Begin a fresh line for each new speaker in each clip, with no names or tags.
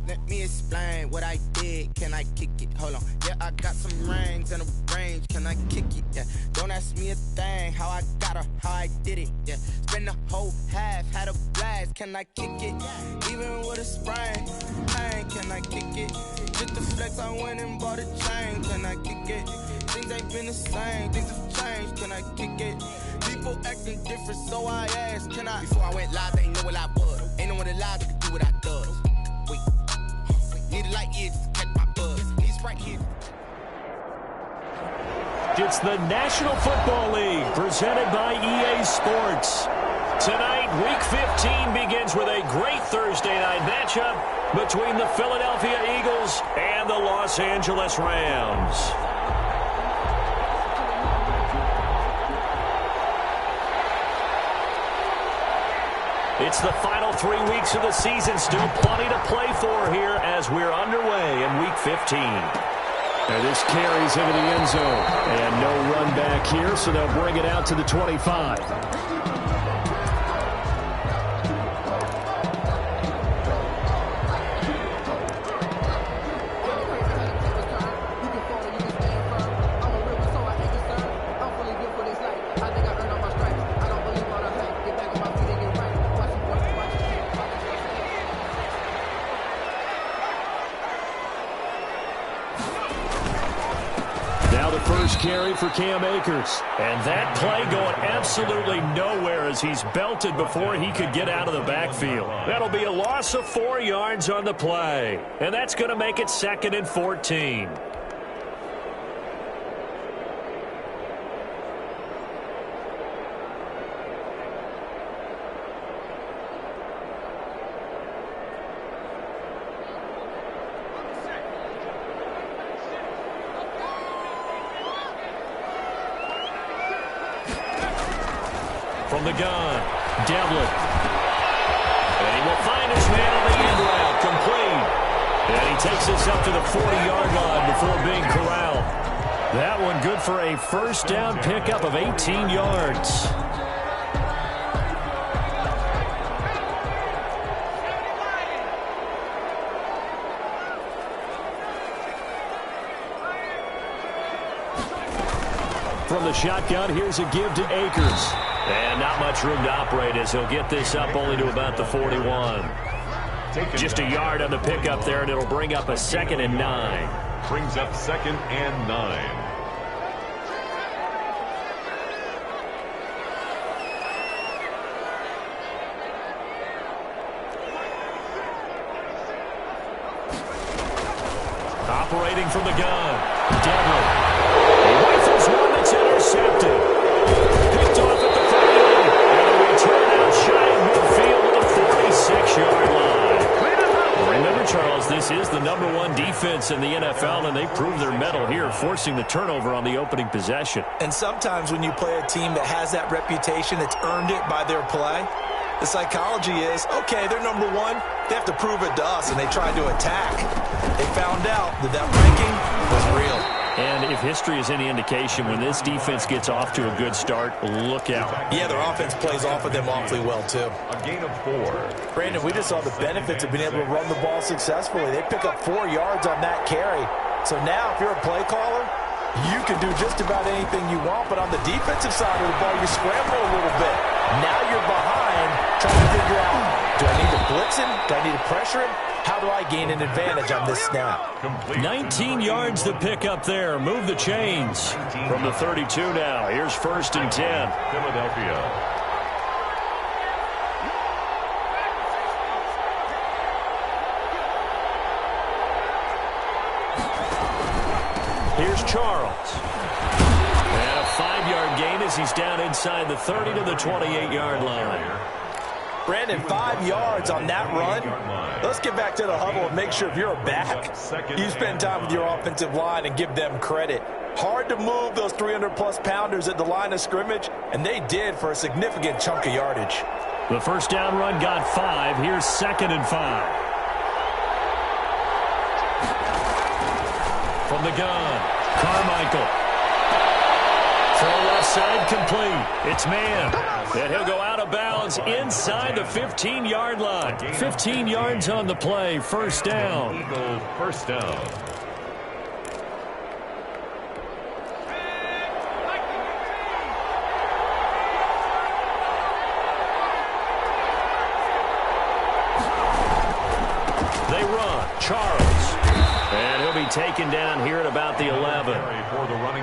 Let me explain what I did. Can I kick it? Hold on. Yeah, I got some rings and a range. Can I kick it? Yeah. Don't ask me a thing. How I got her, how I did it. Yeah. Spend the whole half, had a blast. Can I kick it? Even with a sprain. Pain, can I kick it? Just the flex, I went and bought a chain. Can I kick it? Things ain't been the same. Things have changed. Can I kick it? People acting different, so I asked, can I? Before I went live, they know what I was. Ain't no one alive that could do what I does. Wait. Need a light here just to catch my buzz. Need Sprite here.
It's the National Football League presented by EA Sports. Tonight, Week 15 begins with a great Thursday night matchup between the Philadelphia Eagles and the Los Angeles Rams. It's the final 3 weeks of the season. Still plenty to play for here as we're underway in Week 15.
And this carries into the end zone. And no run back here, so they'll bring it out to the 25. Carry for Cam Akers.
And that play going absolutely nowhere as he's belted before he could get out of the backfield. That'll be a loss of 4 yards on the play. And that's going to make it 2nd and 14. From the gun, Devlin. And he will find his man on the end route, complete. And he takes this up to the 40-yard line before being corralled. That one good for a first down pickup of 18 yards.
From the shotgun, here's a give to Akers.
And not much room to operate as he'll get this up only to about the 41. Just a yard on the pickup there, and it'll bring up a 2nd and 9.
Brings up 2nd and 9.
Operating from the gun, Devlin. He rifles one that's intercepted. Picked off at the 38, and a return out shy of midfield to the 46-yard line. Remember, Charles, this is the #1 defense in the NFL, and they proved their mettle here, forcing the turnover on the opening possession.
And sometimes when you play a team that has that reputation, that's earned it by their play, the psychology is, okay, they're #1, they have to prove it to us, and they tried to attack. They found out that that ranking was real.
And if history is any indication, when this defense gets off to a good start, look out.
Yeah, their offense plays off of them awfully well, too.
A gain of 4.
Brandon, we just saw the benefits of being able to run the ball successfully. They pick up 4 yards on that carry. So now, if you're a play caller, you can do just about anything you want, but on the defensive side of the ball, you scramble a little bit. Now you're behind, trying to figure out, do I need to blitz him? Do I need to pressure him? How do I gain an advantage on this snap?
19 yards to pick up there. Move the chains. From the 32 now. Here's 1st and 10.
Philadelphia.
Here's Charles. And a 5-yard gain as he's down inside the 30 to the 28-yard line.
Brandon, 5 yards on that run. Let's get back to the huddle and make sure if you're a back, you spend time with your offensive line and give them credit. Hard to move those 300-plus pounders at the line of scrimmage, and they did for a significant chunk of yardage.
The first down run got 5. Here's 2nd and 5. From the gun, Carmichael. Throw left side complete. It's man. And he'll go out of bounds inside the 15-yard line. 15 yards on the play. First down.
Eagles first down.
They run. Charles. And he'll be taken down here at about the 11.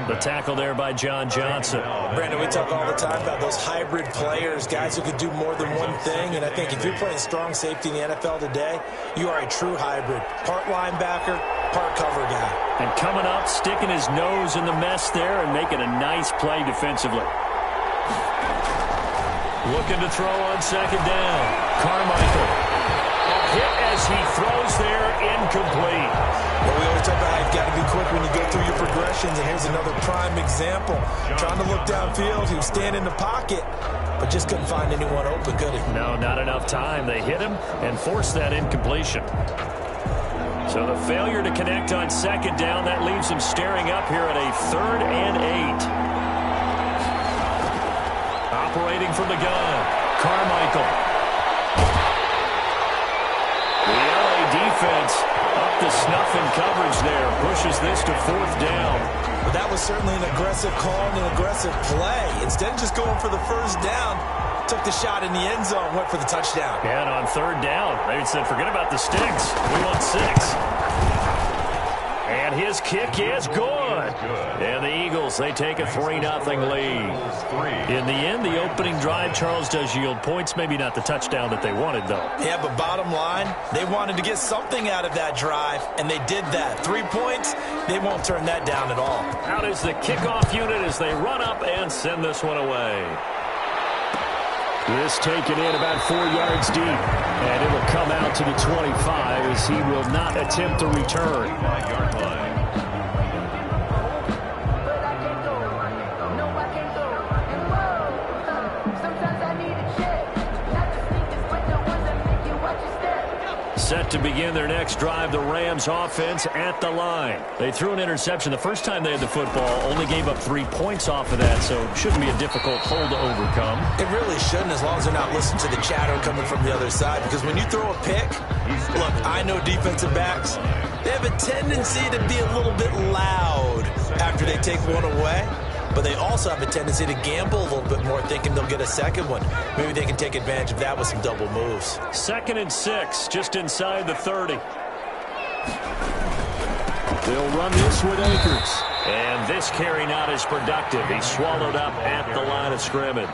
The tackle there by John Johnson.
Brandon, we talk all the time about those hybrid players, guys who can do more than one thing. And I think if you're playing strong safety in the NFL today, you are a true hybrid. Part linebacker, part cover guy.
And coming up, sticking his nose in the mess there and making a nice play defensively. Looking to throw on second down. Carmichael. Hit as he throws there, incomplete.
Well, we always talk about how you've got to be quick when you go through your progressions, and here's another prime example. Trying to look downfield, he was standing in the pocket, but just couldn't find anyone open, could he?
No, not enough time. They hit him and forced that incompletion. So the failure to connect on second down, that leaves him staring up here at a 3rd and 8. Operating from the gun, Carmichael. Defense up the snuff in coverage there. Pushes this to 4th down.
But that was certainly an aggressive call and an aggressive play. Instead of just going for the first down, took the shot in the end zone, went for the touchdown.
And on 3rd down, they said, forget about the sticks. We want 6. And his kick is good. And the Eagles, they take a 3-0 lead. In the end, the opening drive, Charles, does yield points. Maybe not the touchdown that they wanted, though.
Yeah, but bottom line, they wanted to get something out of that drive, and they did that. 3 points, they won't turn that down at all.
Out is the kickoff unit as they run up and send this one away.
This taken in about 4 yards deep, and it will come out to the 25 as he will not attempt to return.
5-yard line.
Set to begin their next drive, the Rams offense at the line. They threw an interception the first time they had the football, only gave up 3 points off of that, so it shouldn't be a difficult hole to overcome.
It really shouldn't, as long as they're not listening to the chatter coming from the other side, because when you throw a pick, look, I know defensive backs, they have a tendency to be a little bit loud after they take one away. But they also have a tendency to gamble a little bit more, thinking they'll get a second one. Maybe they can take advantage of that with some double moves.
2nd and 6, just inside the 30.
They'll run this with Akers.
And this carry not as productive. He's swallowed up at the line of scrimmage.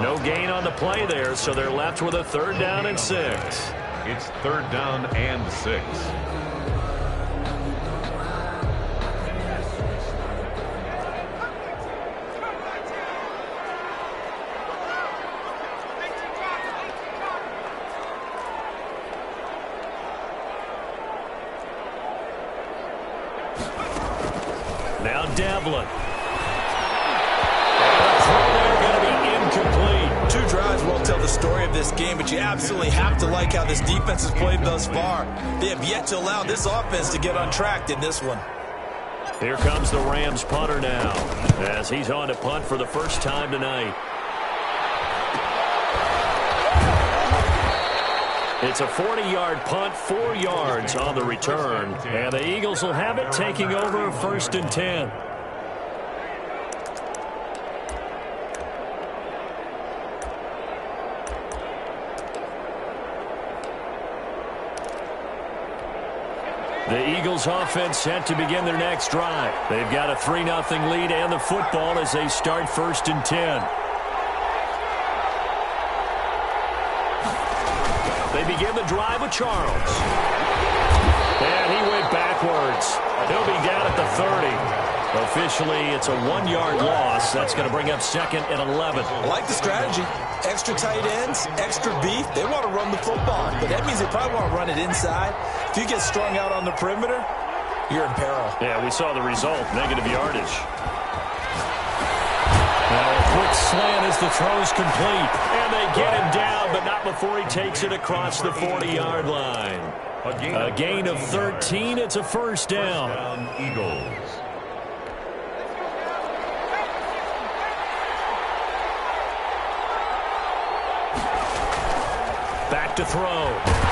No gain on the play there, so they're left with a 3rd down and 6.
It's 3rd down and 6.
Now Devlin. And the throw there going to be incomplete.
2 drives won't tell the story of this game, but you absolutely have to like how this defense has played thus far. They have yet to allow this offense to get untracked in this one.
Here comes the Rams punter now, as he's on to punt for the first time tonight. It's a 40-yard punt, 4 yards on the return. And the Eagles will have it, taking over 1st and 10. The Eagles offense set to begin their next drive. They've got a 3-0 lead and the football as they start 1st and 10. They begin the drive with Charles. And he went backwards. He'll be down at the 30. Officially, it's a 1-yard loss. That's going to bring up 2nd and 11.
I like the strategy. Extra tight ends, extra beef. They want to run the football, but that means they probably want to run it inside. If you get strung out on the perimeter, you're in peril.
Yeah, we saw the result, negative yardage. Now a quick slant as the throw's complete. And they get him down, but not before he takes it across the 40-yard line. A gain of 13. It's a 1st down.
Eagles.
to throw.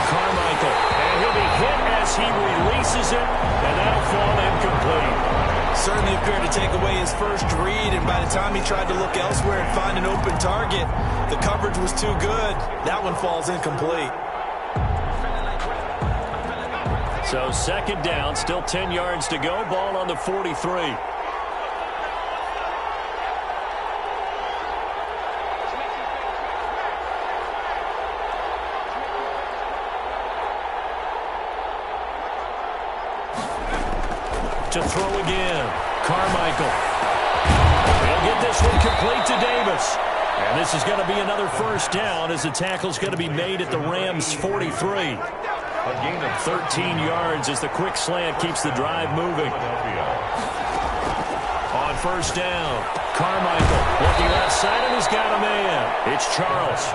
Carmichael. And he'll be hit as he releases it, and that'll fall incomplete.
Certainly appeared to take away his first read, and by the time he tried to look elsewhere and find an open target, the coverage was too good. That one falls incomplete.
So second down, still 10 yards to go. Ball on the 43. To throw again. Carmichael. He'll get this one complete to Davis. And this is going to be another first down as the tackle's going to be made at the Rams' 43.
A gain of
13 yards as the quick slant keeps the drive moving. On first down, Carmichael looking left side, and he's got a man. It's Charles.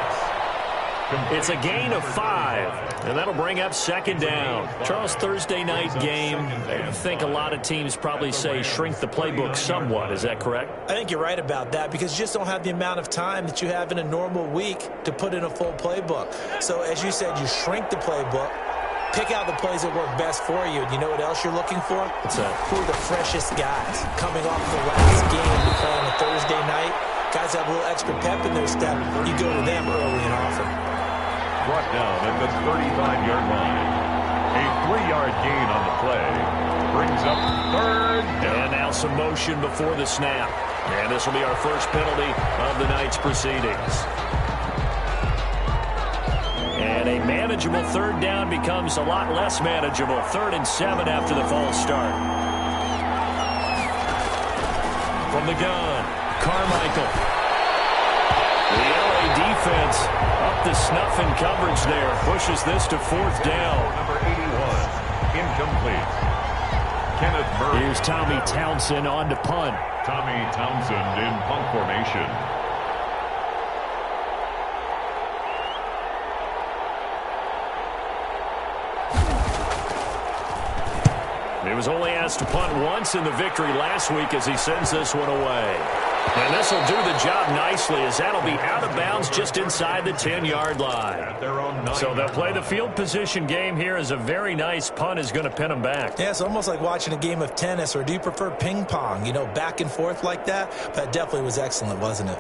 It's a gain of 5, and that'll bring up second down. Charles, Thursday night game, I think a lot of teams probably say shrink the playbook somewhat. Is that correct?
I think you're right about that because you just don't have the amount of time that you have in a normal week to put in a full playbook. So as you said, you shrink the playbook, pick out the plays that work best for you. And you know what else you're looking for?
What's that?
Who are the freshest guys coming off the last game to play on a Thursday night? Guys have a little extra pep in their step. You go to them early and often.
Brought down at the 35-yard line. A 3-yard gain on the play. Brings up third down.
And now some motion before the snap. And this will be our first penalty of the night's proceedings. And a manageable third down becomes a lot less manageable. 3rd and 7 after the false start. From the gun, Carmichael. The LA defense up to snuff in coverage there. Pushes this to 4th down.
Number 81, incomplete. Kenneth Murray.
Here's Tommy Townsend on to punt.
Tommy Townsend in punt formation.
He was only asked to punt once in the victory last week as he sends this one away. And this will do the job nicely as that'll be out of bounds just inside the 10-yard line. So they'll play the field position game here as a very nice punt is going to pin them back.
Yeah, it's almost like watching a game of tennis, or do you prefer ping pong? You know, back and forth like that? That definitely was excellent, wasn't it?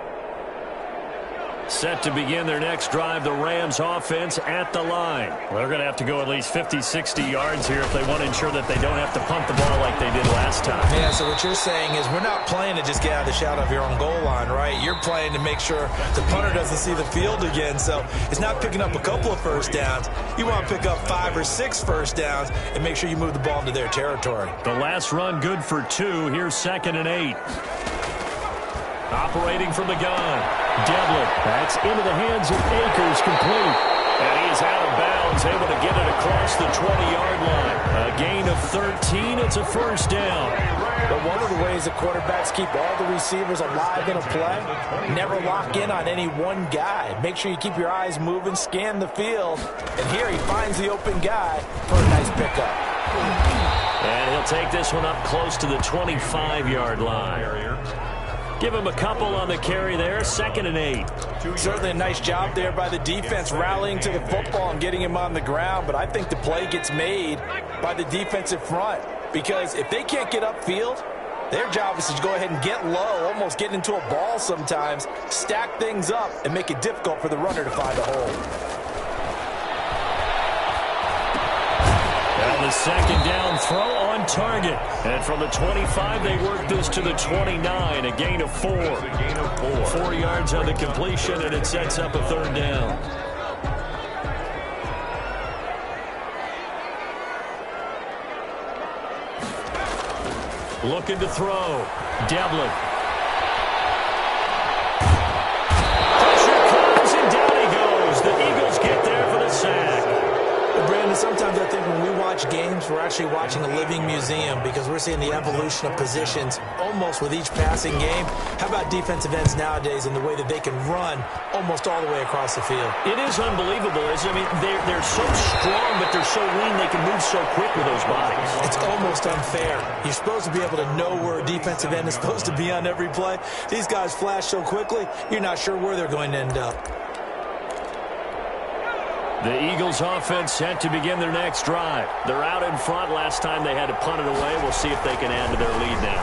Set to begin their next drive, the Rams offense at the line. Well, they're going to have to go at least 50, 60 yards here if they want to ensure that they don't have to punt the ball like they did last time.
Yeah, so what you're saying is we're not playing to just get out of the shadow of your own goal line, right? You're playing to make sure the punter doesn't see the field again. So it's not picking up a couple of first downs. You want to pick up 5 or 6 first downs and make sure you move the ball into their territory.
The last run good for 2. Here's 2nd and 8. Operating from the gun. Devlin. That's into the hands of Akers, complete. And he is out of bounds, able to get it across the 20-yard line. A gain of 13. It's a first down.
But one of the ways that quarterbacks keep all the receivers alive in a play, never lock in on any one guy. Make sure you keep your eyes moving, scan the field. And here he finds the open guy for a nice pickup.
And he'll take this one up close to the 25-yard line. Give him a couple on the carry there. 2nd and 8.
Certainly a nice job there by the defense rallying to the football and getting him on the ground. But I think the play gets made by the defensive front. Because if they can't get upfield, their job is to go ahead and get low, almost get into a ball sometimes, stack things up, and make it difficult for the runner to find a hole.
The 2nd down throw on target. And from the 25, they work this to the 29, a gain of 4. 4 yards on the completion, and it sets up a 3rd down. Looking to throw. Devlin. Pressure comes, and down he goes. The Eagles get there for the sack.
Brandon, sometimes I think when we watch games, we're actually watching a living museum because we're seeing the evolution of positions almost with each passing game. How about defensive ends nowadays and the way that they can run almost all the way across the field?
It is unbelievable, isn't it? I mean, they're so strong, but they're so lean, they can move so quick with those bodies.
It's almost unfair. You're supposed to be able to know where a defensive end is supposed to be on every play. These guys flash so quickly, you're not sure where they're going to end up.
The Eagles offense set to begin their next drive. They're out in front. Last time they had to punt it away. We'll see if they can add to their lead now.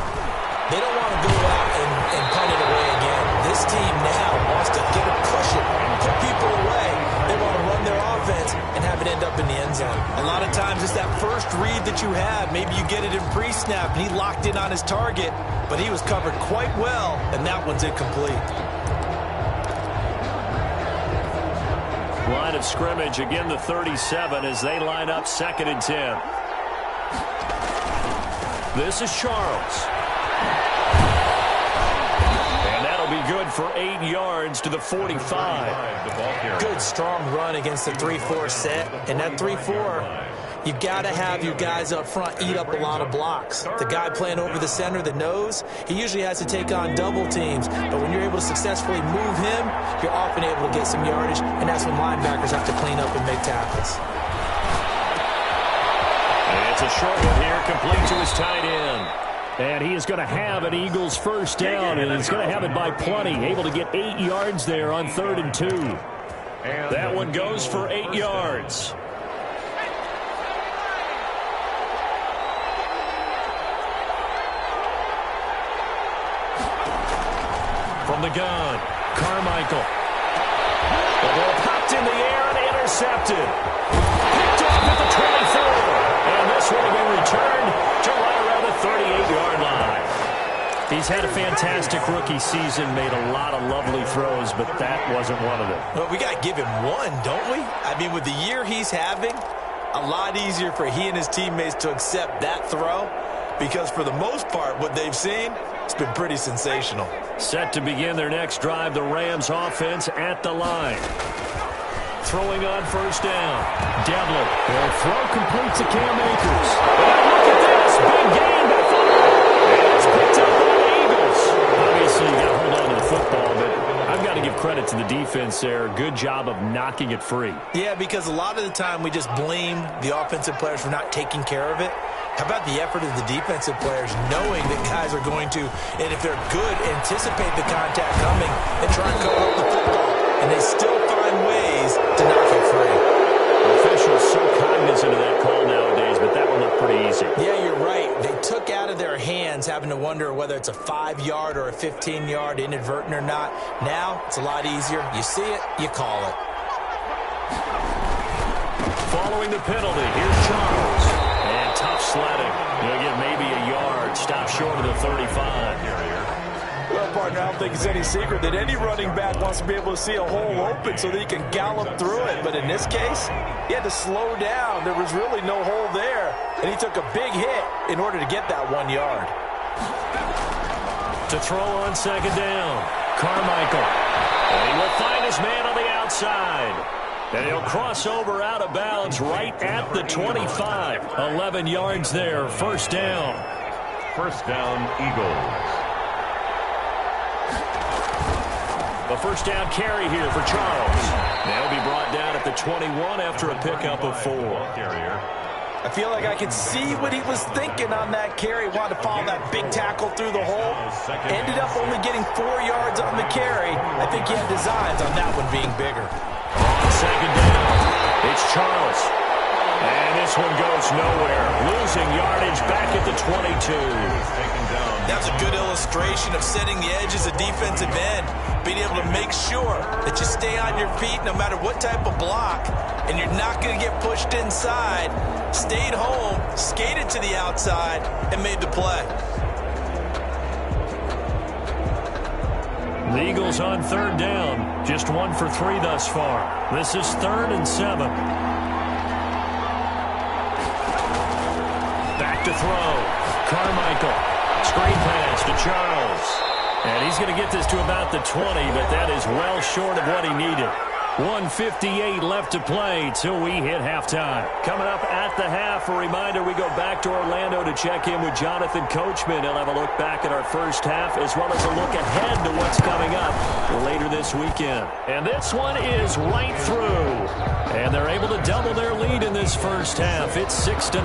They don't want to go out and punt it away again. This team now wants to get it, push it, put people away. They want to run their offense and have it end up in the end zone. A lot of times it's that first read that you have. Maybe you get it in pre-snap and he locked in on his target, but he was covered quite well, and that one's incomplete.
Line of scrimmage, again the 37 as they line up 2nd and 10. This is Charles. And that'll be good for 8 yards to the 45.
Good, strong run against the 3-4 set. And that 3-4, you've got to have your guys up front eat up a lot of blocks. The guy playing over the center, the nose, he usually has to take on double teams. But when you're able to successfully move him, you're often able to get some yardage, and that's when linebackers have to clean up and make tackles.
And it's a short one here, complete to his tight end. And he is going to have an Eagles first down, and he's going to have it by plenty. Able to get 8 yards there on 3rd and 2. That one goes for 8 yards. From the gun, Carmichael. The ball popped in the air and intercepted. Picked off at the 24. And this one will be returned to right around the 38-yard line. He's had a fantastic rookie season, made a lot of lovely throws, but that wasn't one of them.
Well, we got to give him one, don't we? I mean, with the year he's having, a lot easier for he and his teammates to accept that throw, because for the most part, what they've seen, it's been pretty sensational.
Set to begin their next drive, the Rams offense at the line. Throwing on first down. Devlin. Their throw completes to Cam Akers. And look at this. Big gain by 4. And it's picked up by the Eagles. Obviously, you got to hold on to the football, but I've got to give credit to the defense there. Good job of knocking it free.
Yeah, because a lot of the time we just blame the offensive players for not taking care of it. How about the effort of the defensive players knowing that guys are going to, and if they're good, anticipate the contact coming and try and cover up the football. And they still find ways to knock it free.
Officials so cognizant of that call nowadays, but that one looked pretty easy.
Yeah, you're right. They took out of their hands having to wonder whether it's a 5-yard or a 15-yard, inadvertent or not. Now, it's a lot easier. You see it, you call it.
Following the penalty, here's Charles. And tough sledding. They'll get maybe a yard. Stop short of the 35.
Well, partner, I don't think it's any secret that any running back wants to be able to see a hole open so that he can gallop through it. But in this case, he had to slow down. There was really no hole there, and he took a big hit in order to get that 1 yard.
To throw on second down, Carmichael. And he will find his man on the outside. And he'll cross over out of bounds right at the 25. 11 yards there, first down.
First down, Eagles.
The first down carry here for Charles. They'll be brought down at the 21 after a pickup of 4.
I feel like I could see what he was thinking on that carry. Wanted to follow that big tackle through the hole. Ended up only getting 4 yards on the carry. I think he had designs on that one being bigger.
On second down, it's Charles. And this one goes nowhere. Losing yardage back at the 22.
That's a good illustration of setting the edge as a defensive end. Being able to make sure that you stay on your feet no matter what type of block, and you're not going to get pushed inside. Stayed home, skated to the outside, and made the play.
The Eagles on third down, just 1 for 3 thus far. This is 3rd and 7. Back to throw. Carmichael. Screen pass to Charles. And he's going to get this to about the 20, but that is well short of what he needed. 1:58 left to play till we hit halftime. Coming up at the half, a reminder, we go back to Orlando to check in with Jonathan Coachman. He'll have a look back at our first half as well as a look ahead to what's coming up later this weekend. And this one is right through. And they're able to double their lead in this first half. It's 6-0.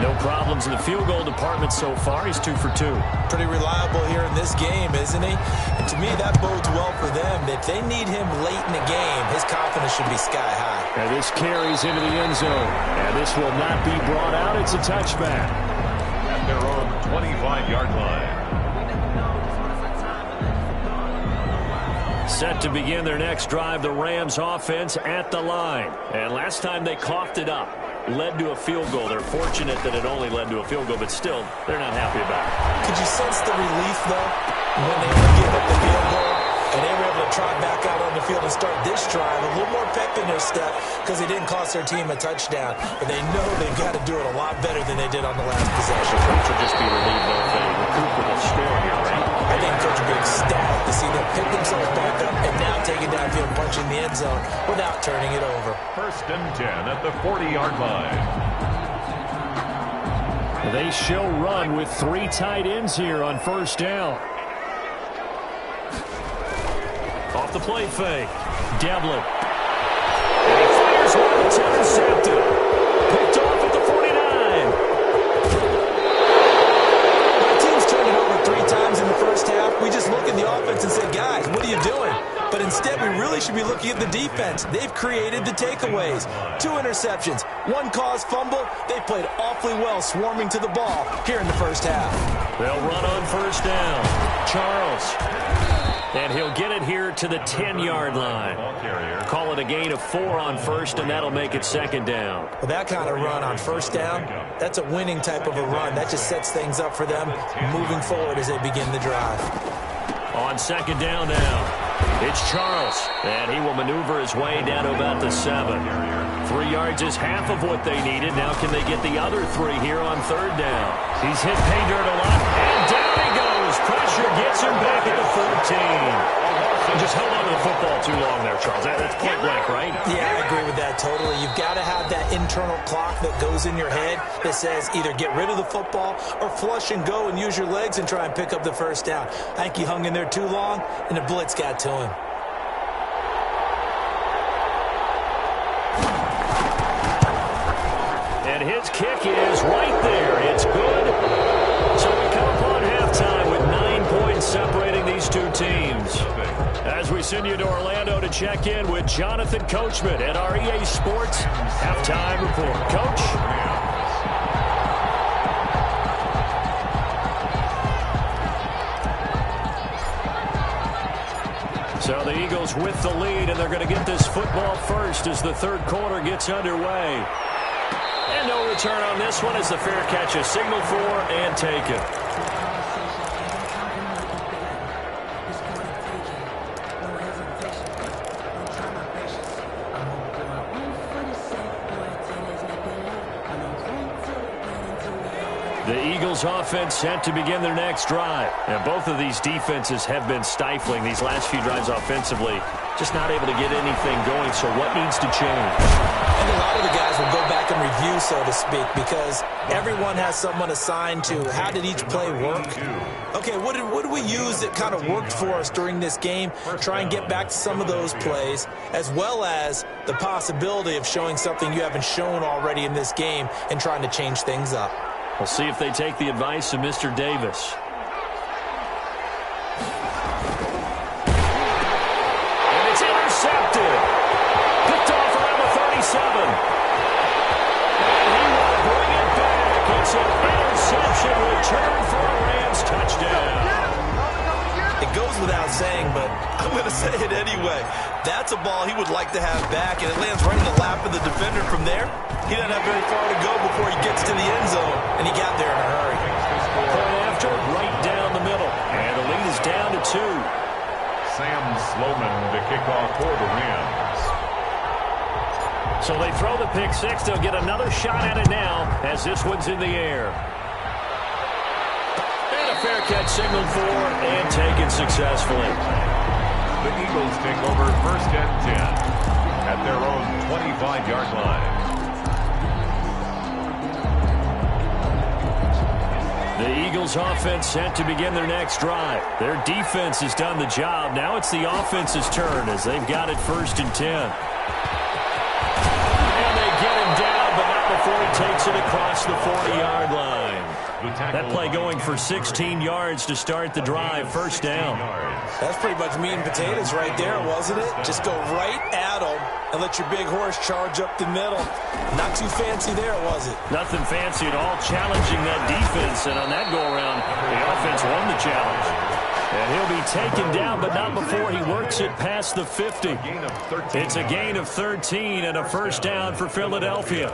No problems in the field goal department so far. He's 2 for 2.
Pretty reliable here in this game, isn't he? And to me, that bodes well for them. If they need him late in the game, his confidence should be sky high.
And this carries into the end zone. And this will not be brought out. It's a touchback.
At their own 25-yard line.
Set to begin their next drive, the Rams offense at the line. And last time they coughed it up, led to a field goal. They're fortunate that it only led to a field goal, but still, they're not happy about it.
Could you sense the relief, though, when they were giving up the field goal? And they were able to trot back out on the field and start this drive. A little more pep in their step because they didn't cost their team a touchdown. But they know they've got to do it a lot better than they did on the last possession.
Coach will just be relieved though if they recoup with a score here, right?
I think Coach will be ecstatic to see them pick themselves back up and now take it downfield, punching the end zone without turning it over.
1st and 10 at the 40-yard line.
They show run with 3 tight ends here on 1st down. Off the play fake. Devlin. And he fires one that's intercepted. Picked off at the 49.
My team's turned it over 3 times in the first half. We just look at the offense and say, guys, what are you doing? But instead, we really should be looking at the defense. They've created the takeaways. 2 interceptions, 1 caused fumble. They've played awfully well swarming to the ball here in the first half.
They'll run on 1st down. Charles. And he'll get it here to the 10-yard line. Call it a gain of 4 on 1st, and that'll make it 2nd down.
Well, that kind of run on 1st down, that's a winning type of a run. That just sets things up for them moving forward as they begin the drive.
On 2nd down now. It's Charles, and he will maneuver his way down to about the 7. 3 yards is half of what they needed. Now can they get the other 3 here on 3rd down? He's hit pay dirt a lot, and down he goes. Pressure gets him back at the 14. Just held on to the football too long there, Charles. That's point blank, right?
Yeah, I agree with that totally. You've got to have that internal clock that goes in your head that says either get rid of the football or flush and go and use your legs and try and pick up the 1st down. I think he hung in there too long, and the blitz got to him.
And his kick is right there. It's good. So we come upon halftime with 9 points separating these 2 teams. As we send you to Orlando to check in with Jonathan Coachman at our EA Sports Halftime Report. Coach? So the Eagles with the lead, and they're going to get this football first as the 3rd quarter gets underway. And no return on this one as the fair catch is signaled for and taken. The Eagles offense set to begin their next drive. And both of these defenses have been stifling these last few drives offensively. Just not able to get anything going, so what needs to change?
And a lot of the guys will go back and review, so to speak, because everyone has someone assigned to how did each play work. Okay, what did we use that kind of worked for us during this game? Try and get back to some of those plays, as well as the possibility of showing something you haven't shown already in this game and trying to change things up.
We'll see if they take the advice of Mr. Davis. And it's intercepted. Picked off around the 37. And he will bring it back. It's an interception return for a Rams touchdown.
It goes without saying, but I'm going to say it anyway. That's a ball he would like to have back, and it lands right in the lap of the defender from there. He doesn't have very far to go before he gets to the end zone, and he got there in a hurry.
Point after, right down the middle. And the lead is down to 2.
Sam Sloman to kick off for the Rams.
So they throw the pick 6. They'll get another shot at it now as this one's in the air. And a fair catch signaled for and taken successfully.
The Eagles take over 1st and 10 at their own 25-yard line.
The Eagles offense set to begin their next drive. Their defense has done the job. Now it's the offense's turn as they've got it 1st and 10. And they get him down, but not before he takes it across past the 40-yard line. That play going for 16 yards to start the drive. First down.
That's pretty much meat and potatoes right there, wasn't it? Just go right at them and let your big horse charge up the middle. Not too fancy there, was it?
Nothing fancy at all, challenging that defense. And on that go-around, the offense won the challenge. And he'll be taken down, but not before he works it past the 50. It's a gain of 13 and a first down for Philadelphia.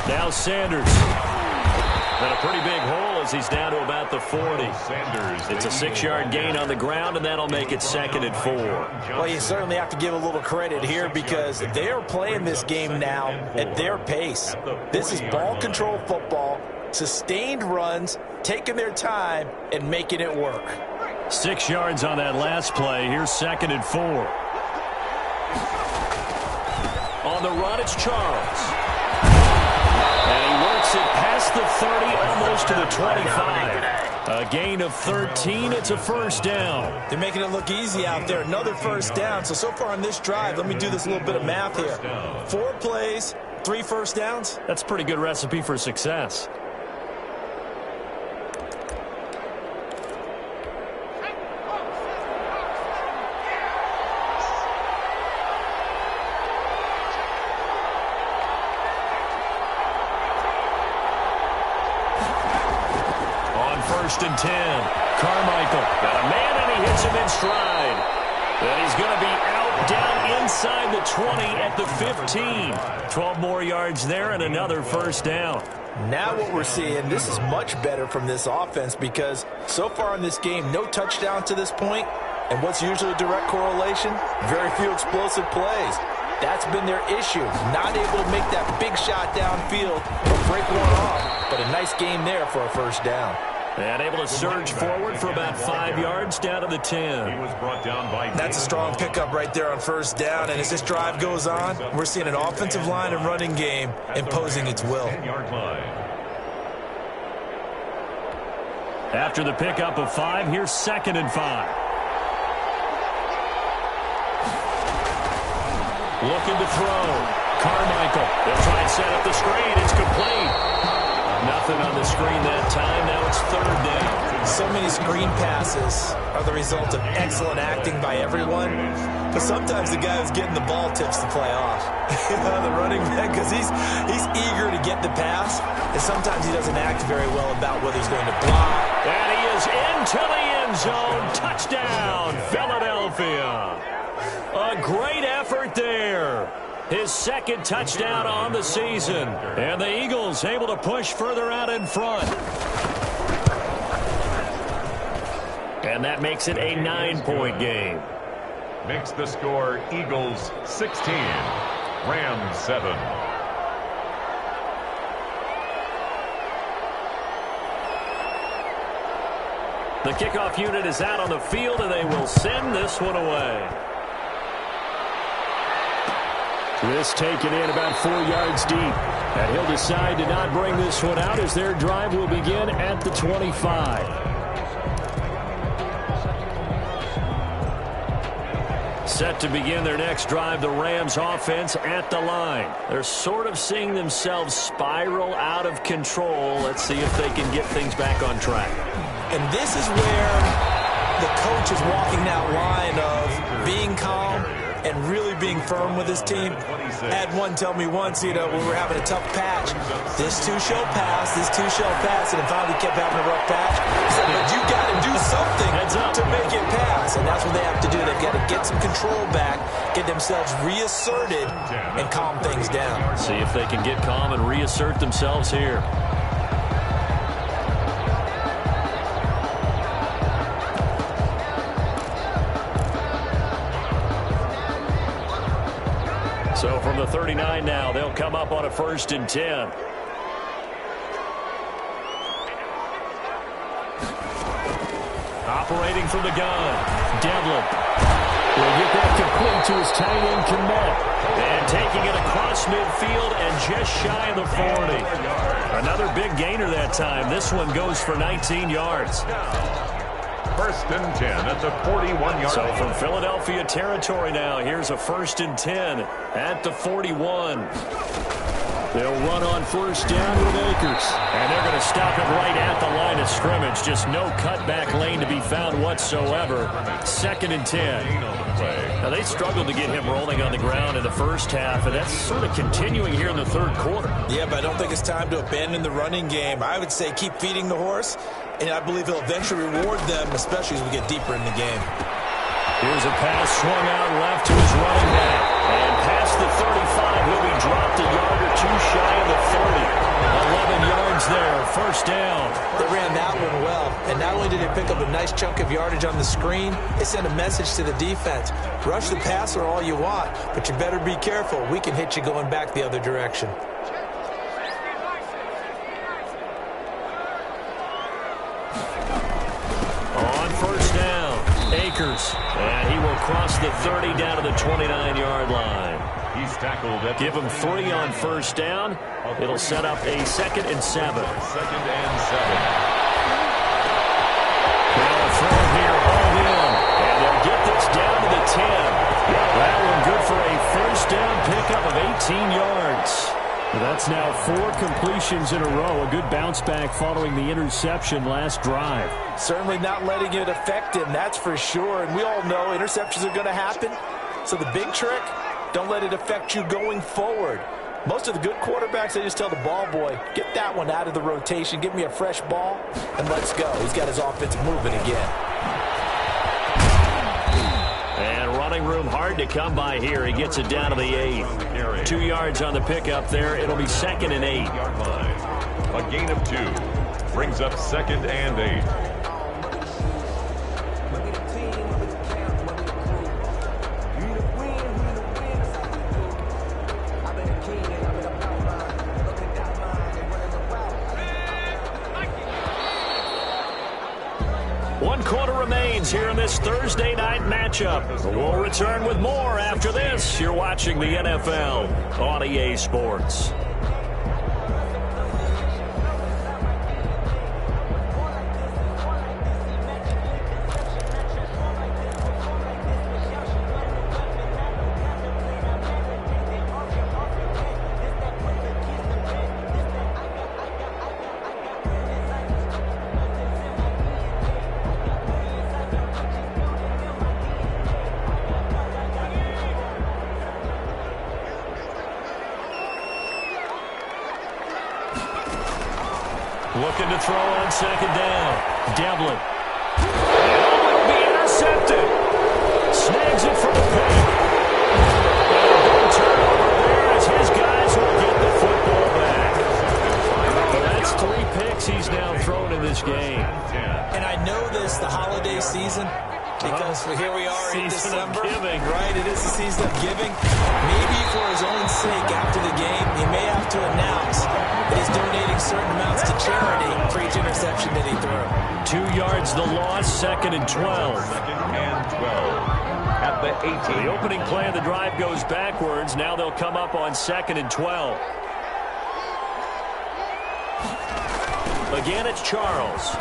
Now Sanders. And a pretty big hole as he's down to about the 40. It's a 6-yard gain on the ground, and that'll make it 2nd and 4.
Well, you certainly have to give a little credit here because they are playing this game now at their pace. This is ball control football, sustained runs, taking their time, and making it work.
6 yards on that last play. Here's 2nd and 4. On the run, it's Charles. And he works it past the 30, almost to the 25. A gain of 13. It's a first down.
They're making it look easy out there. Another first down. So far on this drive, let me do this little bit of math here. 4 plays, 3 first downs.
That's a pretty good recipe for success. First and 10. Carmichael got a man, and he hits him in stride. And he's going to be out down inside the 20 at the 15. 12 more yards there and another first down.
Now what we're seeing, this is much better from this offense because so far in this game, no touchdown to this point. And what's usually a direct correlation? Very few explosive plays. That's been their issue. Not able to make that big shot downfield or break one off. But a nice game there for a first down.
And able to surge forward for about 5 yards down to the 10.
He was brought down by
That's a strong pickup right there on first down. And as this drive goes on, we're seeing an offensive line and running game imposing its will.
10-yard line.
After the pickup of 5, here's 2nd and 5. Looking to throw. Carmichael. They'll try and set up the screen. It's complete. Nothing on the screen that time. Now it's 3rd down.
So many screen passes are the result of excellent acting by everyone. But sometimes the guy who's getting the ball tips the play off. The running back, because he's eager to get the pass. And sometimes he doesn't act very well about whether he's going to block.
And he is into the end zone. Touchdown, Philadelphia. A great effort there. His 2nd touchdown on the season. And the Eagles able to push further out in front. And that makes it a 9-point game.
Makes the score Eagles 16, Rams 7.
The kickoff unit is out on the field, and they will send this one away. This taken in about 4 yards deep. And he'll decide to not bring this one out as their drive will begin at the 25. Set to begin their next drive, the Rams offense at the line. They're sort of seeing themselves spiral out of control. Let's see if they can get things back on track.
And this is where the coach is walking that line of being calm and really being firm with his team. Had one tell me once, when we're having a tough patch, this too shall pass, this too shall pass, and finally kept having a rough patch. He said, but you got to do something to make it pass, and that's what they have to do. They've got to get some control back, get themselves reasserted, and calm things down.
See if they can get calm and reassert themselves here. So from the 39 now, they'll come up on a 1st and 10. Operating from the gun, Devlin. Will get that complete to his tight end, Kmet. And taking it across midfield and just shy of the 40. Another big gainer that time. This one goes for 19 yards.
First and 10 at the 41-yard
So
line.
from Philadelphia territory now, here's a 1st and 10 at the 41. They'll run on first down with Akers. And they're going to stop it right at the line of scrimmage. Just no cutback lane to be found whatsoever. 2nd and 10. Now, they struggled to get him rolling on the ground in the first half, and that's sort of continuing here in the third quarter.
Yeah, but I don't think it's time to abandon the running game. I would say keep feeding the horse, and I believe he'll eventually reward them, especially as we get deeper in the game.
Here's a pass swung out left to his running back. And past the 35, he'll be dropped a yard or two shy of the 30. 11 yards there, first down.
They ran that one well, and not only did they pick up a nice chunk of yardage on the screen, they sent a message to the defense. Rush the passer all you want, but you better be careful. We can hit you going back the other direction.
On first down, Akers. And he will cross the 30 down to the 29-yard line.
He's tackled at
Give him 3 on first down. It'll set up a 2nd and 7.
2nd and 7.
They'll throw here, hauled in. And they'll get this down to the 10. That one good for a first down pickup of 18 yards. That's now 4 completions in a row. A good bounce back following the interception last drive.
Certainly not letting it affect him, that's for sure. And we all know interceptions are going to happen. So the big trick, don't let it affect you going forward. Most of the good quarterbacks, they just tell the ball boy, get that one out of the rotation, give me a fresh ball, and let's go. He's got his offense moving again.
And running room hard to come by here. He gets it down to the 8. 2 yards on the pickup there. It'll be 2nd and 8.
A gain of 2. Brings up 2nd and 8.
One quarter remains here in this Thursday night matchup. We'll return with more after this. You're watching the NFL on EA Sports. Looking to throw on 2nd down. Devlin. And it'll be intercepted. Snags it for the pick. And a turnover there as his guys will get the football back. But that's 3 picks he's now thrown in this game.
And I know this, the holiday season, because here we are in December. Right, it is the season of giving. Maybe for his own sake after the game, he may have to announce that he's donating certain amounts to charity for each interception that he threw.
2 yards the loss, 2nd and 12.
2nd and 12. At the 18.
The opening play of the drive goes backwards. Now they'll come up on 2nd and 12. Again, it's Charles.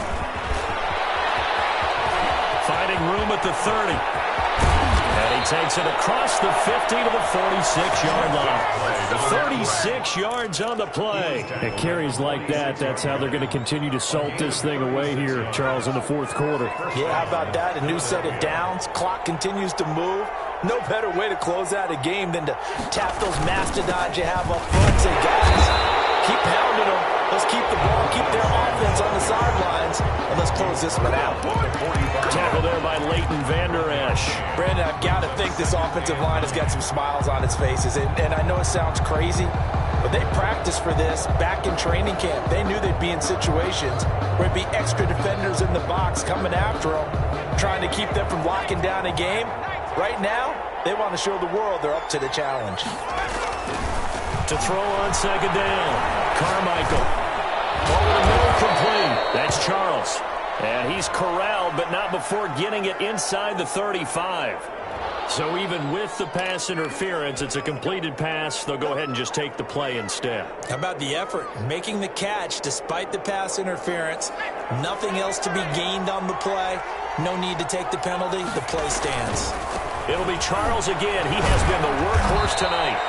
Finding room at the 30. And he takes it across the 50 to the 46-yard line. 36 yards on the play. And carries like that, that's how they're going to continue to salt this thing away here, Charles, in the fourth quarter.
Yeah, how about that? A new set of downs. Clock continues to move. No better way to close out a game than to tap those mastodons you have up front and say, guys, keep pounding them. Let's keep the ball, keep their offense on the sidelines, and let's close this one out.
Tackle there by Leighton Vander Esch.
Brandon, I've got to think this offensive line has got some smiles on its faces. And I know it sounds crazy, but they practiced for this back in training camp. They knew they'd be in situations where it'd be extra defenders in the box coming after them, trying to keep them from locking down a game. Right now, they want to show the world they're up to the challenge.
To throw on 2nd down, Carmichael. Over the middle, complete. That's Charles. And he's corralled, but not before getting it inside the 35. So even with the pass interference, it's a completed pass. They'll go ahead and just take the play instead.
How about the effort? Making the catch despite the pass interference. Nothing else to be gained on the play. No need to take the penalty. The play stands.
It'll be Charles again. He has been the workhorse tonight.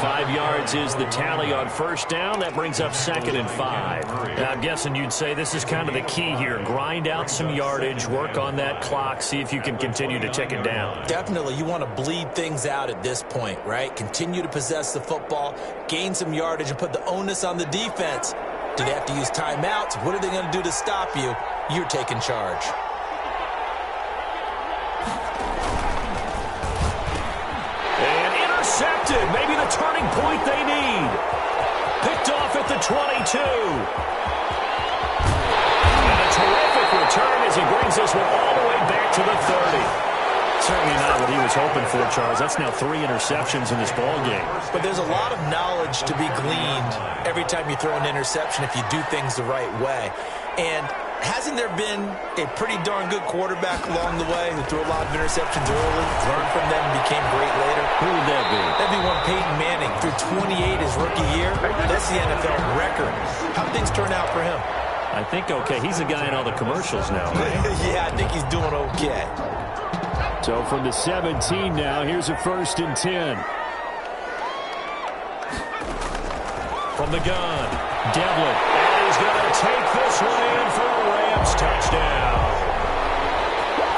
5 yards is the tally on first down. That brings up 2nd and 5. Now, I'm guessing you'd say this is kind of the key here. Grind out some yardage, work on that clock, see if you can continue to tick it down.
Definitely. You want to bleed things out at this point, right? Continue to possess the football, gain some yardage, and put the onus on the defense. Do they have to use timeouts? What are they going to do to stop you? You're taking charge.
Intercepted. Maybe the turning point they need. Picked off at the 22. And a terrific return as he brings this one all the way back to the 30. Certainly not what he was hoping for, Charles. That's now 3 interceptions in this ball game.
But there's a lot of knowledge to be gleaned every time you throw an interception if you do things the right way. And hasn't there been a pretty darn good quarterback along the way who threw a lot of interceptions early, learned from them, and became great later?
Who would that be?
That'd be one Peyton Manning. Threw 28 his rookie year. That's the NFL record. How'd things turn out for him?
I think okay. He's a guy in all the commercials now, right?
Yeah, I think he's doing okay.
So from the 17 now, here's a 1st and 10. From the gun, Devlin. And he's going to take this one in for a Rams touchdown.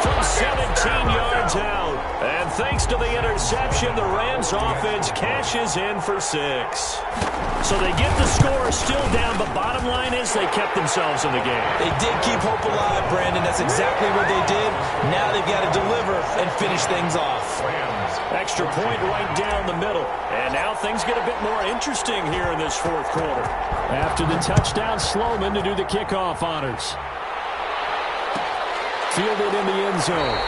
From 17 yards out. And thanks to the interception, the Rams offense cashes in for 6. So they get the score still down, but bottom line is they kept themselves in the game.
They did keep hope alive, Brandon. That's exactly what they did. Now they've got to deliver and finish things off.
Extra point right down the middle. And now things get a bit more interesting here in this 4th quarter. After the touchdown, Sloman to do the kickoff honors. Fielded in the end zone.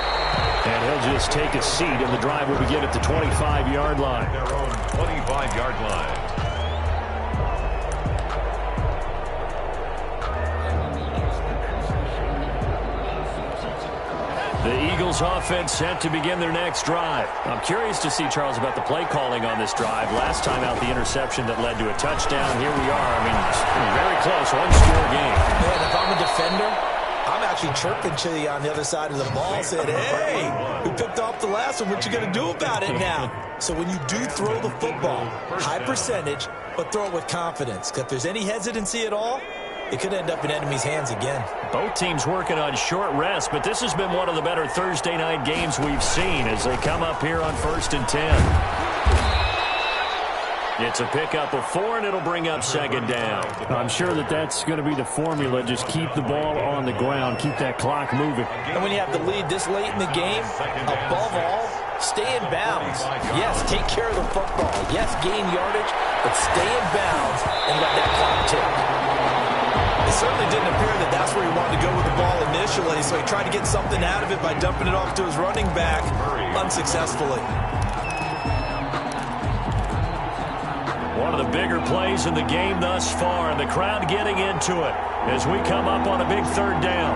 And he'll just take a seat, and the drive will begin at the 25-yard line.
Their own 25-yard line.
The Eagles offense set to begin their next drive. I'm curious to see, Charles, about the play calling on this drive. Last time out, the interception that led to a touchdown. Here we are. I mean, very close, one-score game.
Man, if I'm a defender, I'm actually chirping to you on the other side of the ball, saying, hey, we picked off the last one. What you going to do about it now? So when you do throw the football, high percentage, but throw it with confidence. Because if there's any hesitancy at all, it could end up in enemy's hands again.
Both teams working on short rest, but this has been one of the better Thursday night games we've seen as they come up here on 1st and 10. It's a pickup of 4, and it'll bring up 2nd down. I'm sure that's going to be the formula. Just keep the ball on the ground, keep that clock moving.
And when you have the lead this late in the game, above all, stay in bounds. Yes, take care of the football. Yes, gain yardage, but stay in bounds and let that clock tick. It certainly didn't appear that that's where he wanted to go with the ball initially, so he tried to get something out of it by dumping it off to his running back unsuccessfully.
One of the bigger plays in the game thus far, and the crowd getting into it as we come up on a big 3rd down.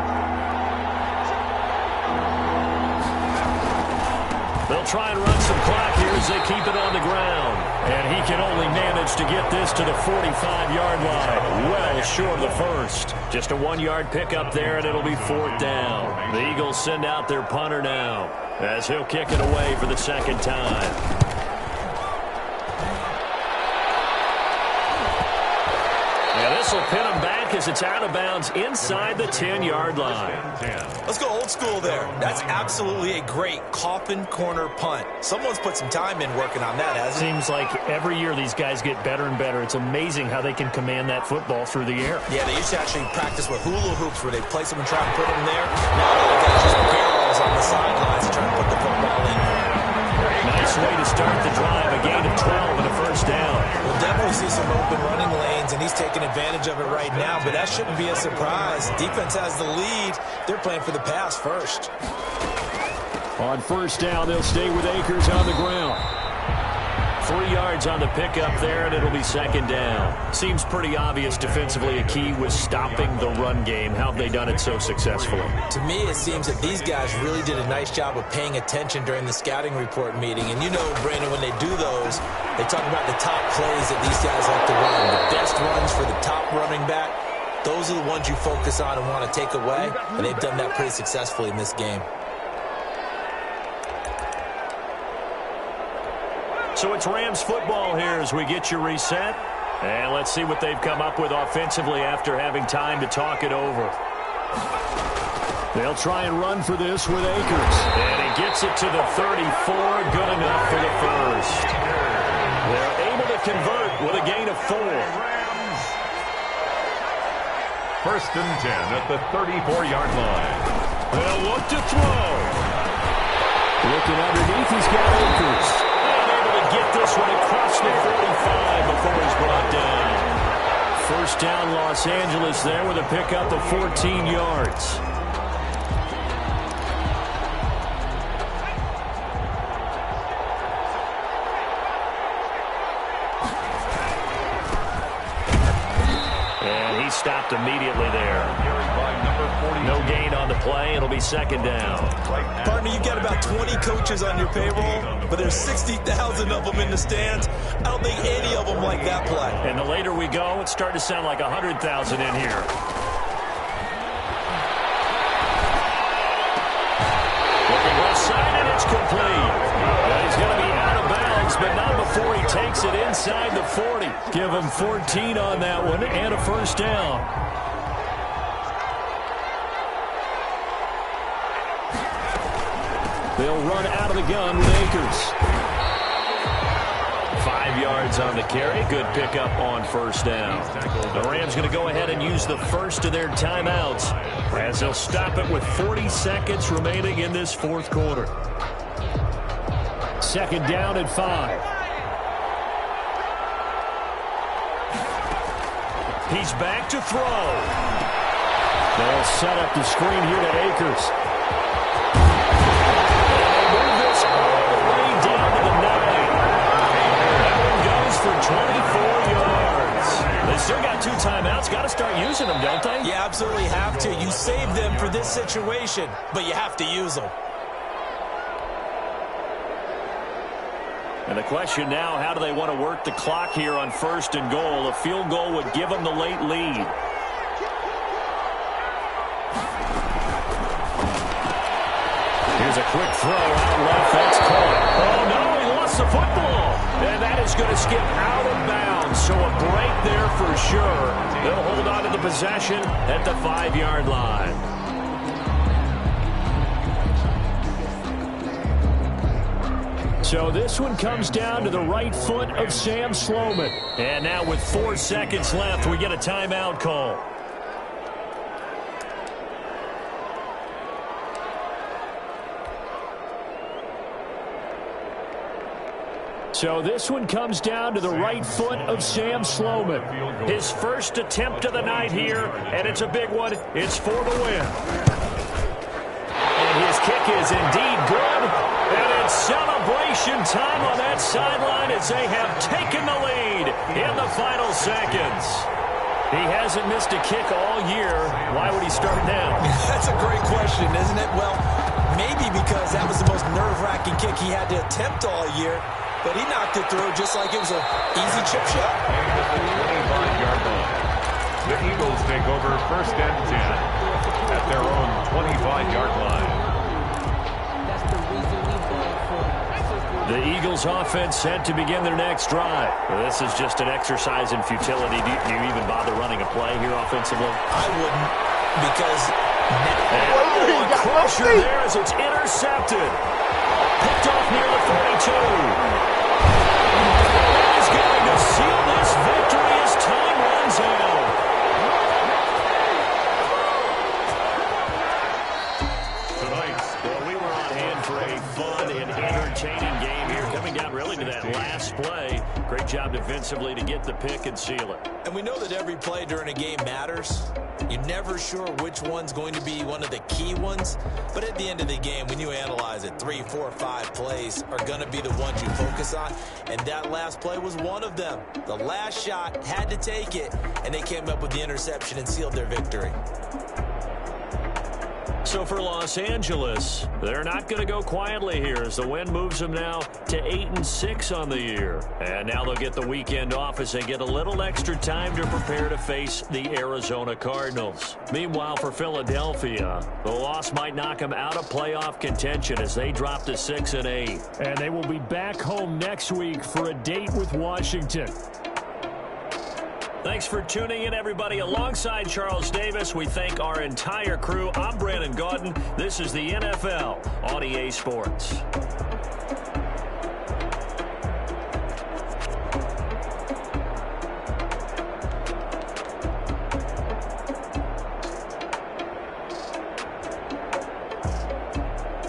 They'll try and run some clock here as they keep it on the ground. And he can only manage to get this to the 45-yard line. Well short of the first. Just a 1-yard pickup there, and it'll be 4th down. The Eagles send out their punter now as he'll kick it away for the 2nd time. This will pin him back as it's out of bounds inside the 10-yard line.
Let's go old school there. That's absolutely a great coffin corner punt. Someone's put some time in working on that, hasn't it?
Seems like every year these guys get better and better. It's amazing how they can command that football through the air.
Yeah, they used to actually practice with hula hoops where they place them and try and put them there. Now they got just barrels on the sidelines to try and put the football in there.
Nice way to start the drive. A gain of 12 and a 1st down.
We'll definitely see some open running lanes, and he's taking advantage of it right now, but that shouldn't be a surprise. Defense has the lead. They're playing for the pass first.
On 1st down, they'll stay with Akers on the ground. 3 yards on the pickup there, and it'll be second down. Seems pretty obvious defensively a key was stopping the run game. How have they done it so successfully?
To me, it seems that these guys really did a nice job of paying attention during the scouting report meeting. And you know, Brandon, when they do those, they talk about the top plays that these guys like to run, the best runs for the top running back. Those are the ones you focus on and want to take away, and they've done that pretty successfully in this game.
So it's Rams football here as we get you reset. And let's see what they've come up with offensively after having time to talk it over. They'll try and run for this with Akers. And he gets it to the 34. Good enough for the first. They're able to convert with a gain of 4.
First and 10 at the 34-yard line.
They'll look to throw. Looking underneath, he's got Akers. And able to get this one across the 45 before he's brought down. First down, Los Angeles there with a pickup of 14 yards. And he stopped immediately there. No gain on the play. It'll be second down.
Partner, you've got about 20 coaches on your payroll, but there's 60,000 of them in the stands. I don't think any of them like that play.
And the later we go, it's starting to sound like 100,000 in here. Looking left side, and it's complete. He's going to be out of bounds, but not before he takes it inside the 40. Give him 14 on that one and a first down. They'll run out of the gun with Akers. 5 yards on the carry. Good pickup on first down. The Rams going to go ahead and use the first of their timeouts as they'll stop it with 40 seconds remaining in this fourth quarter. Second down and 5. He's back to throw. They'll set up the screen here to Akers. For 24 yards. They still got 2 timeouts. Got to start using them, don't they?
You absolutely have to. You save them for this situation, but you have to use them.
And the question now, how do they want to work the clock here on first and goal? A field goal would give them the late lead. Here's a quick throw out left. That's caught. Oh, no, he lost the football. And that is going to skip out of bounds. So a break there for sure. They'll hold on to the possession at the 5-yard line. So this one comes down to the right foot of Sam Sloman. And now with 4 seconds left, we get a timeout call. So this one comes down to the right foot of Sam Sloman. His first attempt of the night here, and it's a big one. It's for the win. And his kick is indeed good. And it's celebration time on that sideline as they have taken the lead in the final seconds. He hasn't missed a kick all year. Why would he start now?
That's a great question, isn't it? Well, maybe because that was the most nerve-wracking kick he had to attempt all year. But he knocked it through just like it was an easy chip shot.
The Eagles take over first and 10 at their own 25-yard line.
The Eagles offense set to begin their next drive. Well, this is just an exercise in futility. Do you even bother running a play here offensively?
I wouldn't, because...
a crusher there as it's intercepted. Picked off near the 42. That is going to seal this victory as time runs out. Tonight, well, we were on hand for a fun and entertaining game here, coming down really to that last play. Great job defensively to get the pick and seal it.
And we know that every play during a game matters.
You're never sure which one's going to be one of the key ones, but at the end of the game, when you analyze it, 3, 4, 5 plays are going to be the ones you focus on, and that last play was one of them. The last shot had to take it, and they came up with the interception and sealed their victory.
So for Los Angeles, they're not going to go quietly here as the win moves them now to 8-6 on the year. And now they'll get the weekend off as they get a little extra time to prepare to face the Arizona Cardinals. Meanwhile, for Philadelphia, the loss might knock them out of playoff contention as they drop to 6-8.
And they will be back home next week for a date with Washington.
Thanks for tuning in, everybody. Alongside Charles Davis, we thank our entire crew. I'm Brandon Gaudin. This is the NFL on EA Sports.